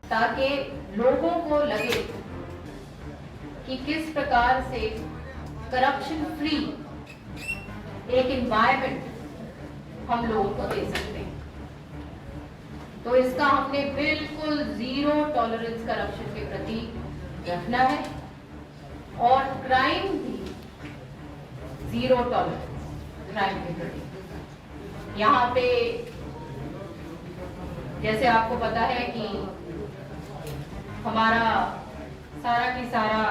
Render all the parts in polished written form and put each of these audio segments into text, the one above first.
ताकि लोगों को लगे कि किस प्रकार से करप्शन फ्री एक एनवायरनमेंट हम लोगों को दे सकते हैं। तो इसका हमने बिल्कुल जीरो टॉलरेंस करप्शन के प्रति रखना है और क्राइम भी जीरो टॉलरेंस क्राइम के प्रति। यहाँ पे जैसे आपको पता है कि हमारा सारा की सारा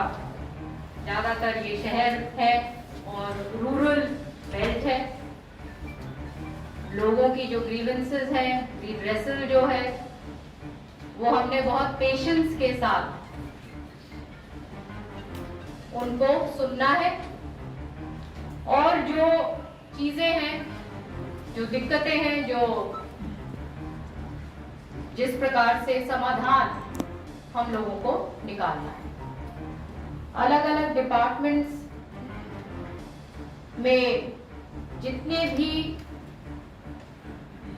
ज्यादातर ये शहर है और रूरल बेल्ट है। लोगों की जो ग्रीवेंसेस हैं, रिड्रेसल जो है, वो हमने बहुत पेशेंस के साथ उनको सुनना है और जो चीजें हैं, जो दिक्कतें हैं, जो जिस प्रकार से समाधान हम लोगों को निकालना है। अलग अलग डिपार्टमेंट्स में जितने भी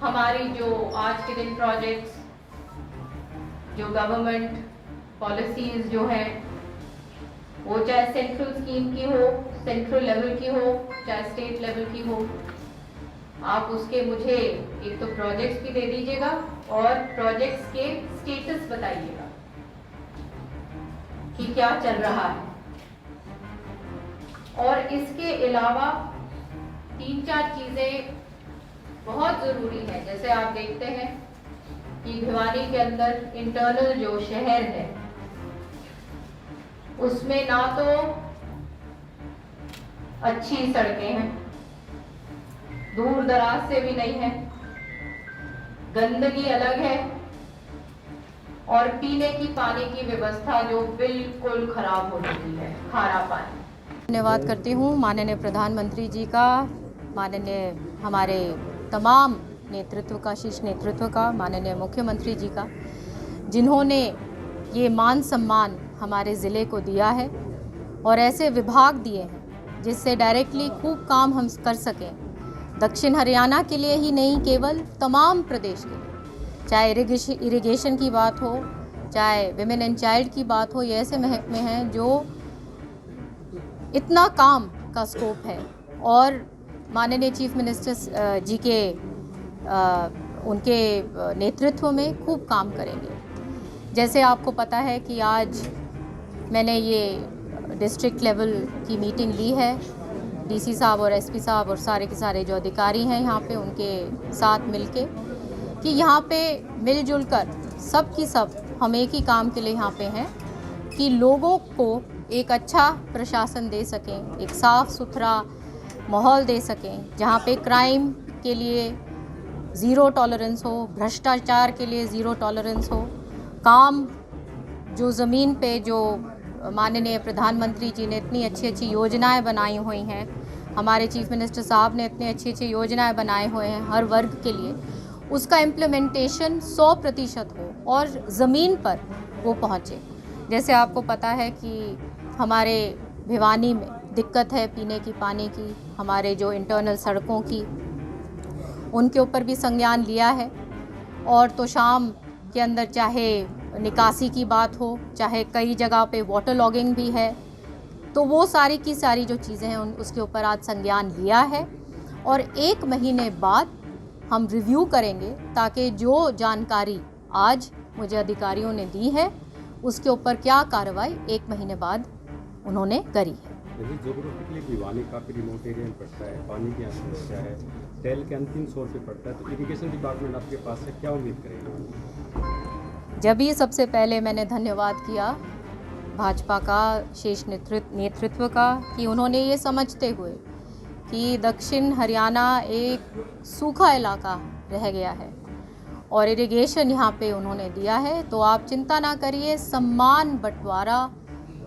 हमारी जो आज के दिन प्रोजेक्ट्स, जो गवर्नमेंट पॉलिसीज जो है, वो चाहे सेंट्रल स्कीम की हो, सेंट्रल लेवल की हो, चाहे स्टेट लेवल की हो, आप उसके मुझे एक तो प्रोजेक्ट्स भी दे दीजिएगा और प्रोजेक्ट्स के स्टेटस बताइएगा कि क्या चल रहा है। और इसके अलावा 3-4 चीजें बहुत जरूरी है। जैसे आप देखते हैं कि भिवानी के अंदर इंटरनल जो शहर है उसमें ना तो अच्छी सड़कें हैं, दूर दराज से भी नहीं है, गंदगी अलग है और पीने की पानी की व्यवस्था जो बिल्कुल खराब हो चुकी है, खारा पानी। धन्यवाद करती हूँ माननीय प्रधानमंत्री जी का, माननीय हमारे तमाम नेतृत्व का, शीर्ष नेतृत्व का, माननीय मुख्यमंत्री जी का, जिन्होंने ये मान सम्मान हमारे ज़िले को दिया है और ऐसे विभाग दिए हैं जिससे डायरेक्टली खूब काम हम कर सकें। दक्षिण हरियाणा के लिए ही नहीं, केवल तमाम प्रदेश के लिए, चाहे इरिगेशन की बात हो, चाहे विमेन एंड चाइल्ड की बात हो, ये ऐसे महकमे हैं जो इतना काम का स्कोप है और माननीय चीफ मिनिस्टर जी के उनके नेतृत्व में खूब काम करेंगे। जैसे आपको पता है कि आज मैंने ये डिस्ट्रिक्ट लेवल की मीटिंग ली है, डीसी साहब और एसपी साहब और सारे के सारे जो अधिकारी हैं यहाँ पे, उनके साथ मिलके, कि यहाँ पे मिलजुल कर सब की सब हम एक ही काम के लिए यहाँ पे हैं कि लोगों को एक अच्छा प्रशासन दे सकें, एक साफ़ सुथरा माहौल दे सकें जहाँ पे क्राइम के लिए ज़ीरो टॉलरेंस हो, भ्रष्टाचार के लिए ज़ीरो टॉलरेंस हो, काम जो ज़मीन पे जो माननीय प्रधानमंत्री जी ने इतनी अच्छी अच्छी योजनाएं बनाई हुई हैं, हमारे चीफ मिनिस्टर साहब ने इतनी अच्छी अच्छी योजनाएं बनाए हुए हैं हर वर्ग के लिए, उसका इम्प्लीमेंटेशन 100% हो और ज़मीन पर वो पहुँचे। जैसे आपको पता है कि हमारे भिवानी में दिक्कत है पीने की पानी की, हमारे जो इंटरनल सड़कों की, उनके ऊपर भी संज्ञान लिया है। और तो शाम के अंदर चाहे निकासी की बात हो, चाहे कई जगह पे वाटर लॉगिंग भी है, तो वो सारी की सारी जो चीज़ें हैं उसके ऊपर आज संज्ञान लिया है और 1 महीने बाद हम रिव्यू करेंगे ताकि जो जानकारी आज मुझे अधिकारियों ने दी है उसके ऊपर क्या कार्रवाई 1 महीने बाद उन्होंने करी है। जोग्राफिकली भिवानी काफ़ी रिमोट एरिया में पड़ता है, पानी की समस्या है, तेल के अंतिम सोर्स पे पड़ता है, तो इरिगेशन डिपार्टमेंट आपके पास है, क्या उम्मीद करेगा? जब ही सबसे पहले मैंने धन्यवाद किया भाजपा का शीर्ष नेतृत्व का कि उन्होंने ये समझते हुए कि दक्षिण हरियाणा एक सूखा इलाका रह गया है और इरिगेशन यहाँ पे उन्होंने दिया है, तो आप चिंता ना करिए, सम्मान बंटवारा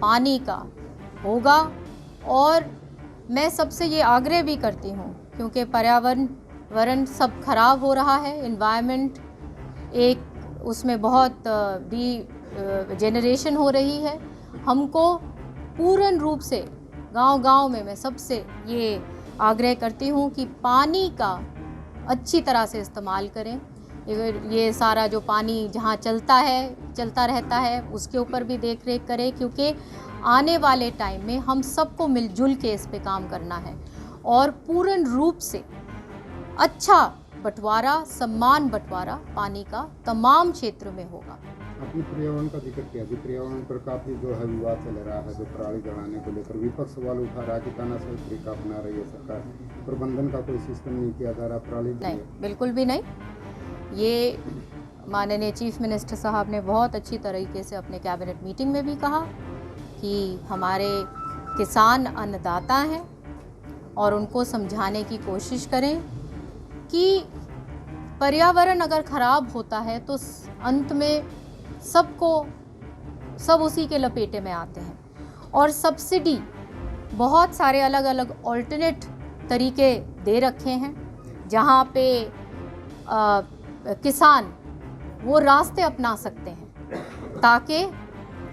पानी का होगा। और मैं सबसे ये आग्रह भी करती हूँ क्योंकि पर्यावरण सब खराब हो रहा है, एनवायरनमेंट एक उसमें बहुत जेनरेशन हो रही है, हमको पूर्ण रूप से गांव-गांव में मैं सबसे ये आग्रह करती हूँ कि पानी का अच्छी तरह से इस्तेमाल करें। ये सारा जो पानी जहाँ चलता रहता है उसके ऊपर भी देख रेख करें, क्योंकि आने वाले टाइम में हम सबको मिलजुल के इस पे काम करना है और पूर्ण रूप से अच्छा बंटवारा, सम्मान बंटवारा पानी का तमाम क्षेत्र में होगा। अपनी पर्यावरण का जिक्र किया जी, पर्यावरण पर काफ़ी जो है विवाद चल रहा है, जो पराली जलाने को लेकर विपक्ष सवाल उठा रहा है कि तानाशाही तरीका अपना रही है सरकार, प्रबंधन का कोई सिस्टम नहीं किया जा रहा, पराली नहीं, बिल्कुल भी नहीं। ये माननीय चीफ मिनिस्टर साहब ने बहुत अच्छी तरीके से अपने कैबिनेट मीटिंग में भी कहा कि हमारे किसान अन्नदाता हैं और उनको समझाने की कोशिश करें कि पर्यावरण अगर ख़राब होता है तो अंत में सब उसी के लपेटे में आते हैं। और सब्सिडी बहुत सारे अलग अलग ऑल्टरनेट तरीके दे रखे हैं जहाँ पे किसान वो रास्ते अपना सकते हैं ताकि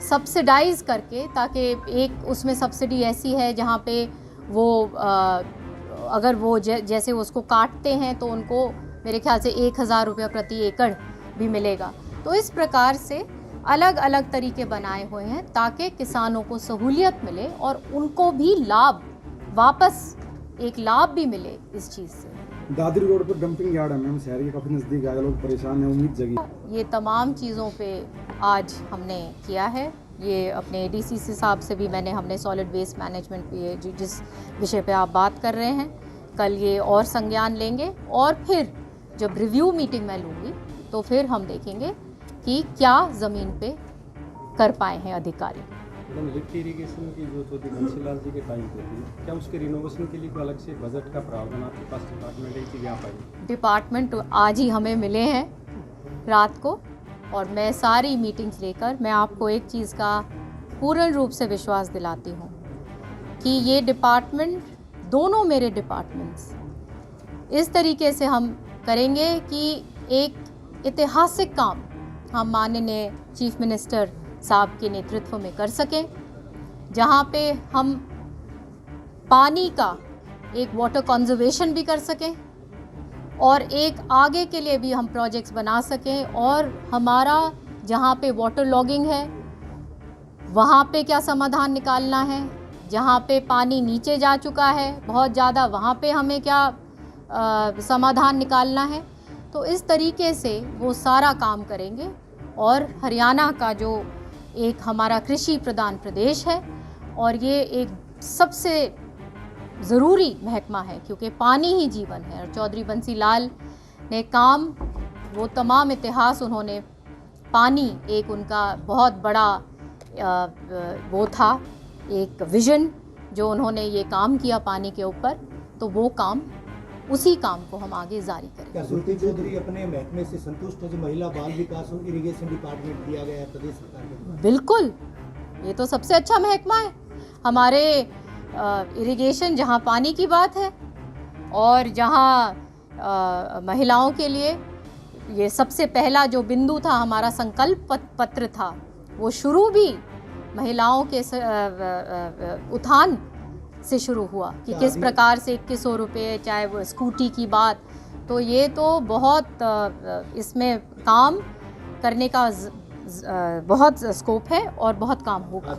सब्सिडाइज़ करके, ताकि एक उसमें सब्सिडी ऐसी है जहाँ पे वो अगर वो जैसे उसको काटते हैं तो उनको मेरे ख्याल से 1000 रुपया प्रति एकड़ भी मिलेगा। तो इस प्रकार से अलग अलग तरीके बनाए हुए हैं ताकि किसानों को सहूलियत मिले और उनको भी लाभ, वापस एक लाभ भी मिले इस चीज़ से। दादरी रोड पर डंपिंग यार्ड है मैम, शहर के काफ़ी नज़दीक आए, लोग परेशान हैं, उम्मीद जगी। ये तमाम चीज़ों पे आज हमने किया है। ये अपने ADCC साहब से भी हमने सॉलिड वेस्ट मैनेजमेंट पे जिस विषय पे आप बात कर रहे हैं, कल ये और संज्ञान लेंगे और फिर जब रिव्यू मीटिंग मैं लूँगी तो फिर हम देखेंगे कि क्या ज़मीन पे कर पाए हैं अधिकारी। मैडम, लिफ्ट इरीगेशन की जो थी बंसीलाल जी के टाइम पे थी, क्या उसके रिनोवेशन के लिए कोई अलग से बजट का प्रावधान आपके पास डिपार्टमेंट है कि यहाँ पाई? डिपार्टमेंट आज ही हमें मिले हैं रात को और मैं सारी मीटिंग्स लेकर मैं आपको एक चीज़ का पूर्ण रूप से विश्वास दिलाती हूँ कि ये डिपार्टमेंट, दोनों मेरे डिपार्टमेंट्स इस तरीके से हम करेंगे कि एक ऐतिहासिक काम हम माननीय चीफ मिनिस्टर साहब के नेतृत्व में कर सकें, जहाँ पे हम पानी का एक वाटर कंजर्वेशन भी कर सकें और एक आगे के लिए भी हम प्रोजेक्ट्स बना सकें। और हमारा जहाँ पे वाटर लॉगिंग है वहाँ पे क्या समाधान निकालना है, जहाँ पे पानी नीचे जा चुका है बहुत ज़्यादा वहाँ पे हमें क्या समाधान निकालना है। तो इस तरीके से वो सारा काम करेंगे। और हरियाणा का जो एक हमारा कृषि प्रधान प्रदेश है और ये एक सबसे ज़रूरी महकमा है क्योंकि पानी ही जीवन है। और चौधरी बंसीलाल ने काम, वो तमाम इतिहास उन्होंने, पानी एक उनका बहुत बड़ा वो था, एक विज़न जो उन्होंने ये काम किया पानी के ऊपर, तो वो काम, उसी काम को हम आगे जारी करें। क्या सुल्ती चौधरी अपने महकमे से संतुष्ट है जो महिला बाल विकास और इरिगेशन डिपार्टमेंट दिया गया है प्रदेश सरकार के? बिल्कुल, ये तो सबसे अच्छा महकमा है हमारे इरिगेशन, जहाँ पानी की बात है और जहाँ महिलाओं के लिए ये सबसे पहला जो बिंदु था, हमारा संकल्प पत्र था, वो शुरू भी महिलाओं के उत्थान से शुरू हुआ कि किस प्रकार से 2100 रुपये, चाहे वो स्कूटी की बात। तो ये तो बहुत इसमें काम करने का बहुत स्कोप है और बहुत काम होगा।